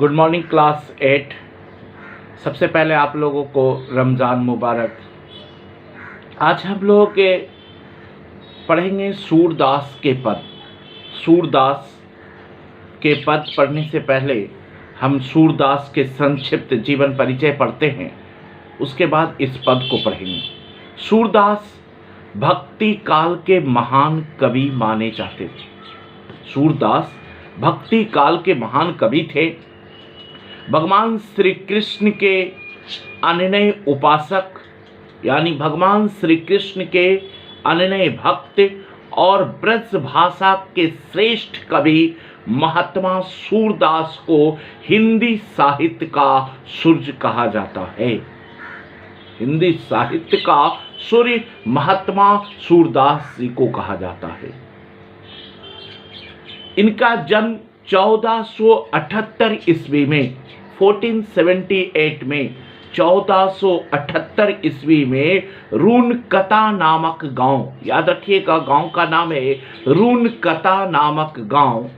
Good morning class 8। सबसे पहले आप लोगों को रमज़ान मुबारक। आज हम लोग के पढ़ेंगे सूरदास के पद। सूरदास के पद पढ़ने से पहले हम सूरदास के संक्षिप्त जीवन परिचय पढ़ते हैं, उसके बाद इस पद को पढ़ेंगे। सूरदास भक्ति काल के महान कवि माने जाते थे। सूरदास भक्ति काल के महान कवि थे। भगवान श्री कृष्ण के अनन्य उपासक यानी भगवान श्री कृष्ण के अनन्य भक्त और ब्रज भाषा के श्रेष्ठ कवि महात्मा सूरदास को हिंदी साहित्य का सूर्य कहा जाता है। हिंदी साहित्य का सूर्य महात्मा सूरदास जी को कहा जाता है। इनका जन्म 1478 ईस्वी में 1478 में 1478 ईस्वी में रूनकता नामक गांव, याद रखिएगा गांव का नाम है रूनकता नामक गांव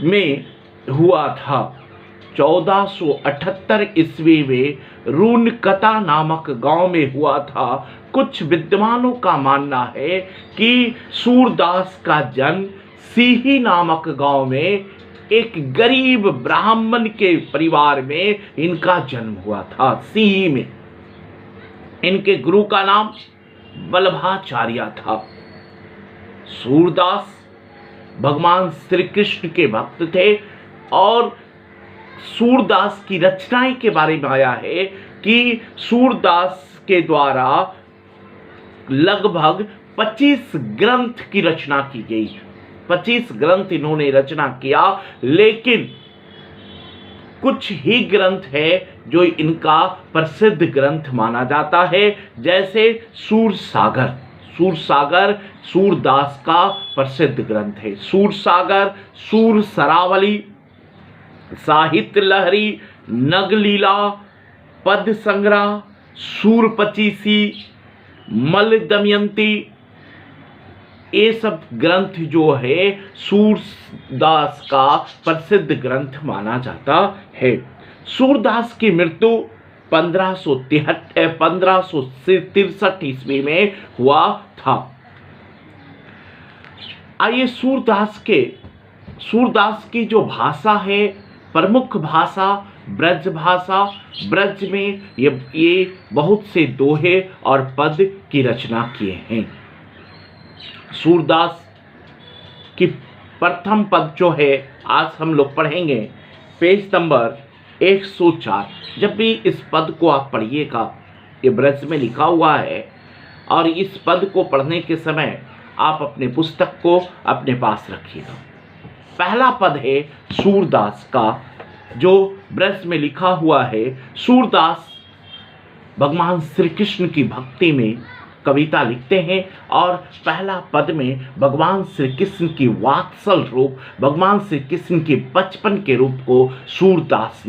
में हुआ था। 1478 ईस्वी में रूनकता नामक गांव में हुआ था। कुछ विद्वानों का मानना है कि सूरदास का जन्म सीही नामक गांव में एक गरीब ब्राह्मण के परिवार में इनका जन्म हुआ था। सीही में इनके गुरु का नाम वल्लभाचार्य था। सूरदास भगवान श्री कृष्ण के भक्त थे और सूरदास की रचनाएं के बारे में आया है कि सूरदास के द्वारा लगभग 25 ग्रंथ की रचना की गई। 25 ग्रंथ इन्होंने रचना किया, लेकिन कुछ ही ग्रंथ है जो इनका प्रसिद्ध ग्रंथ माना जाता है, जैसे सूरसागर। सूरसागर सूरदास का प्रसिद्ध ग्रंथ है। सूरसागर, सूरसरावली, साहित्य लहरी, नगलीला, पद संग्रह, सूरपचीसी, मल दमयंती, ये सब ग्रंथ जो है सूरदास का प्रसिद्ध ग्रंथ माना जाता है। सूरदास की मृत्यु 1563 ईस्वी में हुआ था। आइए सूरदास की जो भाषा है, प्रमुख भाषा ब्रज भाषा। ब्रज में ये बहुत से दोहे और पद की रचना किए हैं। सूरदास की प्रथम पद जो है आज हम लोग पढ़ेंगे, पेज नंबर 104। जब भी इस पद को आप पढ़िएगा, ये ब्रज में लिखा हुआ है और इस पद को पढ़ने के समय आप अपने पुस्तक को अपने पास रखिएगा। पहला पद है सूरदास का जो ब्रज में लिखा हुआ है। सूरदास भगवान श्री कृष्ण की भक्ति में कविता लिखते हैं और पहला पद में भगवान श्री कृष्ण की वात्सल रूप, भगवान श्री कृष्ण के बचपन के रूप को सूरदास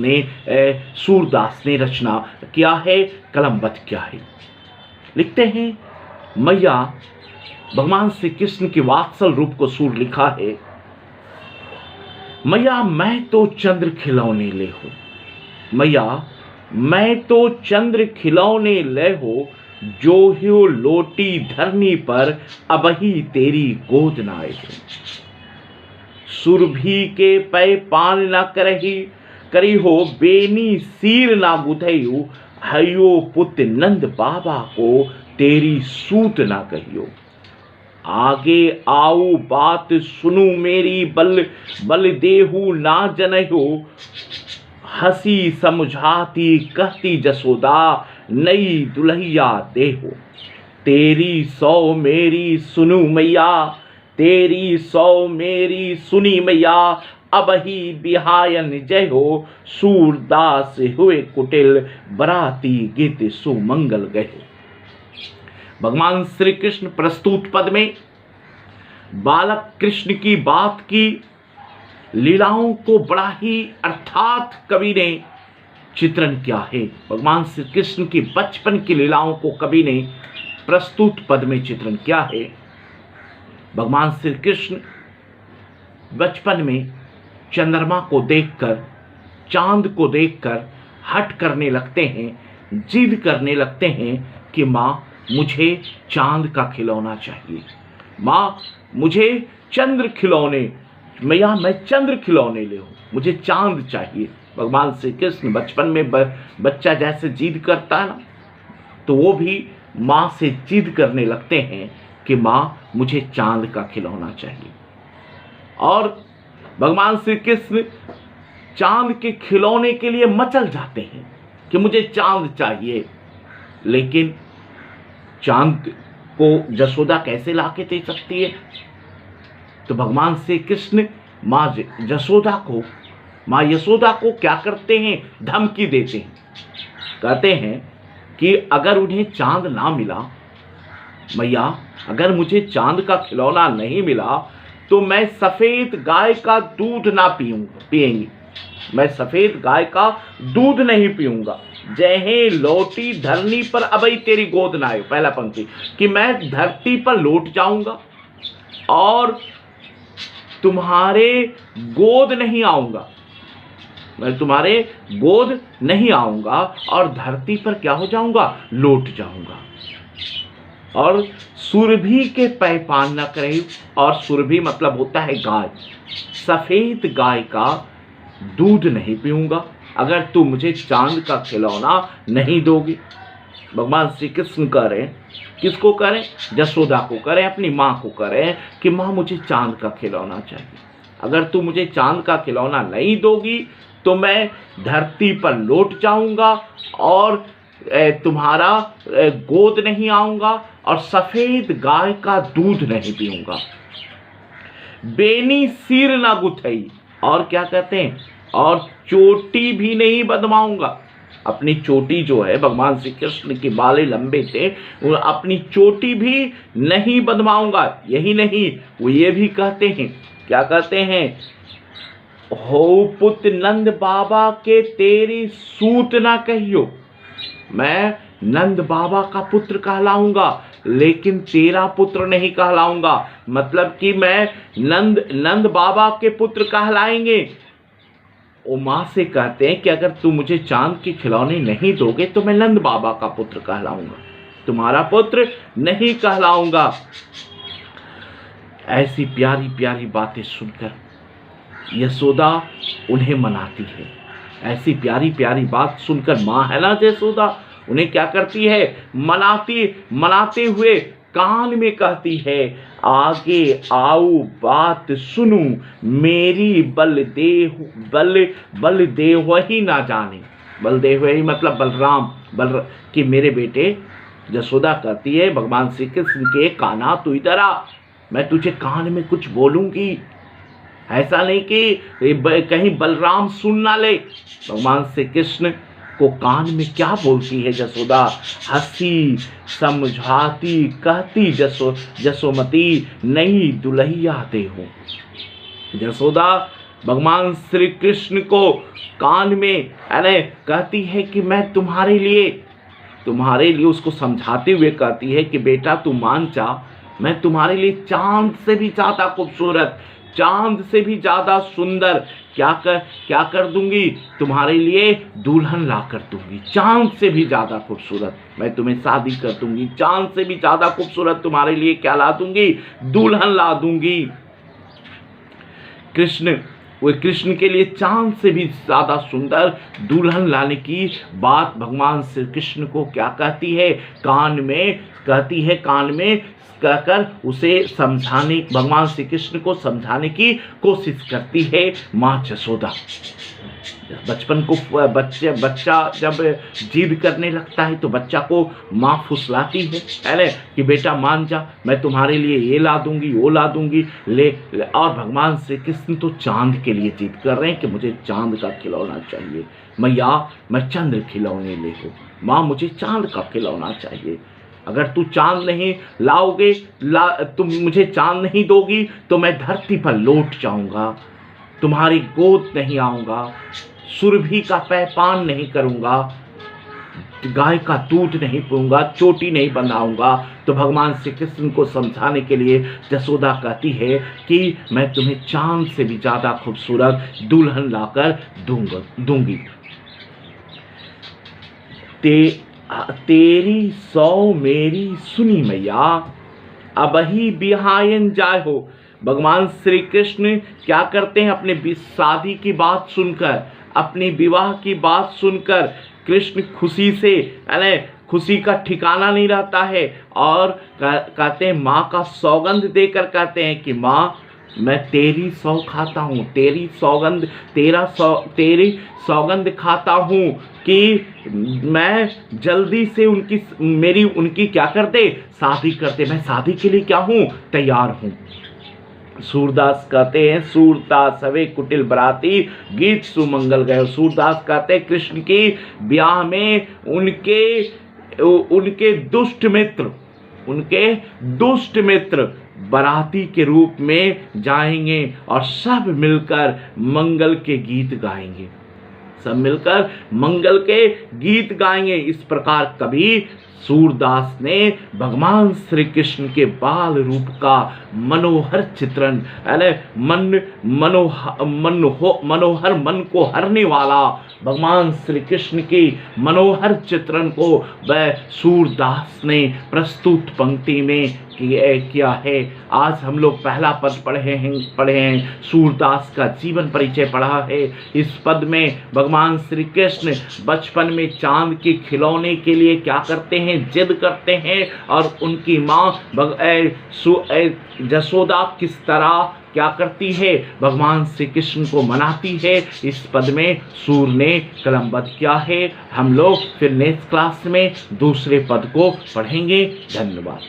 ने रचना किया है, कलमबद्ध किया है। लिखते हैं, मैया भगवान श्री कृष्ण की वात्सल रूप को सूर लिखा है। मैया मैं तो चंद्र खिलौने ले हो, मैया मैं तो चंद्र खिलौने ले हो, जो हो लोटी धरनी पर अबही तेरी गोद न आए। सुरभि के पै पान न करी हो, बेनी सीर ना गुथयु, हयो पुत्र नंद बाबा को तेरी सूत ना कहियो। आगे आओ बात सुनु मेरी, बल देहु ना जनयो, हसी समझाती कहती जसोदा, नई दुल्हिया देहो। तेरी सौ मेरी सुनु मैया, तेरी सौ मेरी सुनी मैया, अब ही बिहायन जय हो, सूरदास हुए कुटिल, बराती गीत सुमंगल गए। भगवान श्री कृष्ण प्रस्तुत पद में बालक कृष्ण की बात की लीलाओं को बड़ा ही अर्थात कवि ने चित्रण किया है। भगवान श्री कृष्ण की बचपन की लीलाओं को कवि ने प्रस्तुत पद में चित्रण किया है। भगवान श्री कृष्ण बचपन में चंद्रमा को देखकर चांद को देखकर हट करने लगते हैं, जिद करने लगते हैं कि माँ मुझे चांद का खिलौना चाहिए, माँ मुझे चंद्र खिलौने, मैया मैं चंद्र खिलौने ले हूँ, मुझे चांद चाहिए। भगवान श्री कृष्ण बचपन में बच्चा जैसे जिद करता है ना, तो वो भी माँ से जिद करने लगते हैं कि माँ मुझे चांद का खिलौना चाहिए। और भगवान श्री कृष्ण चांद के खिलौने के लिए मचल जाते हैं कि मुझे चांद चाहिए। लेकिन चांद को यशोदा कैसे लाके दे सकती है? तो भगवान श्री कृष्ण माँ यशोदा को क्या करते हैं? धमकी देते हैं। कहते हैं कि अगर उन्हें चांद ना मिला, मैया अगर मुझे चांद का खिलौना नहीं मिला तो मैं सफेद गाय का दूध ना पिएंगी, मैं सफेद गाय का दूध नहीं पीऊंगा। जय लौटी धरनी पर अबई तेरी गोद ना आए, पहला पंक्ति, कि मैं धरती पर लौट जाऊंगा और तुम्हारे गोद नहीं आऊंगा, मैं तुम्हारे गोद नहीं आऊंगा और धरती पर क्या हो जाऊंगा? लौट जाऊंगा। और सुरभि के पै पान न करे, और सुरभि मतलब होता है गाय, सफेद गाय का दूध नहीं पीऊंगा अगर तू मुझे चांद का खिलौना नहीं दोगी। भगवान श्री कृष्ण कह रहे, किसको करें? यशोदा को करें, अपनी माँ को करें कि माँ मुझे चांद का खिलौना चाहिए, अगर तू मुझे चांद का खिलौना नहीं दोगी तो मैं धरती पर लौट जाऊंगा और तुम्हारा गोद नहीं आऊंगा और सफेद गाय का दूध नहीं पीऊंगा। बेनी सिर ना गुथई, और क्या कहते हैं? और चोटी भी नहीं बंधवाऊंगा। अपनी चोटी जो है, भगवान श्री कृष्ण के बाले लंबे थे, वो अपनी चोटी भी नहीं बंधवाऊंगा। यही नहीं, वो ये भी कहते हैं, क्या कहते हैं? हो पुत्र नंद बाबा के तेरी सूत ना कहियो, मैं नंद बाबा का पुत्र कहलाऊंगा लेकिन तेरा पुत्र नहीं कहलाऊंगा। मतलब कि मैं नंद बाबा के पुत्र कहलाएंगे। वो माँ से कहते हैं कि अगर तू मुझे चांद के खिलौने नहीं दोगे तो मैं नंद बाबा का पुत्र कहलाऊंगा, तुम्हारा पुत्र नहीं कहलाऊंगा। ऐसी प्यारी प्यारी बातें सुनकर यशोदा उन्हें मनाती है। ऐसी प्यारी प्यारी बात सुनकर माँ है ना यशोदा, उन्हें क्या करती है? मनाते हुए कान में कहती है, आगे आओ बात सुनू, मेरी बल देह ही ना जाने। बल देह ही मतलब बलराम, कि मेरे बेटे। यशोदा कहती है भगवान श्री कृष्ण के, कान्हा तू इधर आ, मैं तुझे कान में कुछ बोलूंगी, ऐसा नहीं कि कहीं बलराम सुन ना ले। भगवान श्री कृष्ण को कान में क्या बोलती है यशोदा? हंसी समझाती कहती, जसोमती नई दुल्हैया दे हो। यशोदा भगवान श्री कृष्ण को कान में कहती है कि मैं तुम्हारे लिए उसको समझाते हुए कहती है कि बेटा तू मान जा, मैं तुम्हारे लिए चांद से भी ज्यादा खूबसूरत, चांद से भी ज्यादा सुंदर क्या कर दूंगी? तुम्हारे लिए दुल्हन ला कर दूंगी, चांद से भी ज्यादा खूबसूरत मैं तुम्हें शादी कर दूंगी, चांद से भी ज्यादा खूबसूरत तुम्हारे लिए क्या ला दूंगी? दुल्हन ला दूंगी। कृष्ण के लिए चांद से भी ज्यादा सुंदर दुल्हन लाने की बात भगवान श्री कृष्ण को क्या कहती है? कान में कहकर उसे समझाने, भगवान श्री कृष्ण को समझाने की कोशिश करती है माँ यशोदा। बचपन को बच्चा जब जिद करने लगता है तो बच्चा को माँ फुसलाती है कि बेटा मान जा, मैं तुम्हारे लिए ये ला दूंगी, वो ला दूंगी, ले। और भगवान श्री कृष्ण तो चांद के लिए जिद कर रहे हैं कि मुझे चांद का खिलौना चाहिए, मैया मैं चंद्र खिलौने ले हो, माँ मुझे चांद का खिलौना चाहिए। अगर तू चांद नहीं लाओगे, तुम मुझे चांद नहीं दोगी तो मैं धरती पर लौट जाऊंगा, तुम्हारी गोद नहीं आऊंगा, सुरभि का पैपान नहीं करूंगा, गाय का दूध नहीं पीऊँगा, चोटी नहीं बंधाऊँगा। तो भगवान श्री कृष्ण को समझाने के लिए जसोदा कहती है कि मैं तुम्हें चाँद से भी ज़्यादा खूबसूरत दुल्हन लाकर दूंगी। तेरी सौ मेरी सुनी मैया, अबही बिहायन जाय हो। भगवान श्री कृष्ण क्या करते हैं, अपने शादी की बात सुनकर, अपने विवाह की बात सुनकर कृष्ण खुशी से, अरे खुशी का ठिकाना नहीं रहता है, और कहते हैं माँ का सौगंध देकर कहते हैं कि माँ मैं तेरी सौ खाता हूँ, तेरी सौगंध खाता हूँ कि मैं जल्दी से उनकी क्या कर दे, शादी करते, मैं शादी के लिए क्या हूँ, तैयार हूँ। सूरदास कहते हैं सूरदास हवे कुटिल बराती, गीत सुमंगल गए। सूरदास कहते हैं कृष्ण की ब्याह में उनके दुष्ट मित्र बराती के रूप में जाएंगे और सब मिलकर मंगल के गीत गाएंगे, सब मिलकर मंगल के गीत गाएंगे। इस प्रकार कभी सूरदास ने भगवान श्री कृष्ण के बाल रूप का मनोहर चित्रण, मनोहर मन को हरने वाला भगवान श्री कृष्ण की मनोहर चित्रण को वह सूरदास ने प्रस्तुत पंक्ति में किया है। आज हम लोग पहला पद पढ़े हैं, सूरदास का जीवन परिचय पढ़ा है। इस पद में भगवान श्री कृष्ण बचपन में चांद के खिलौने के लिए क्या करते हैं, जिद करते हैं, और उनकी माँ जसोदा किस तरह क्या करती है, भगवान श्री कृष्ण को मनाती है। इस पद में सूर ने कलमबद्ध किया है। हम लोग फिर नेक्स्ट क्लास में दूसरे पद को पढ़ेंगे। धन्यवाद।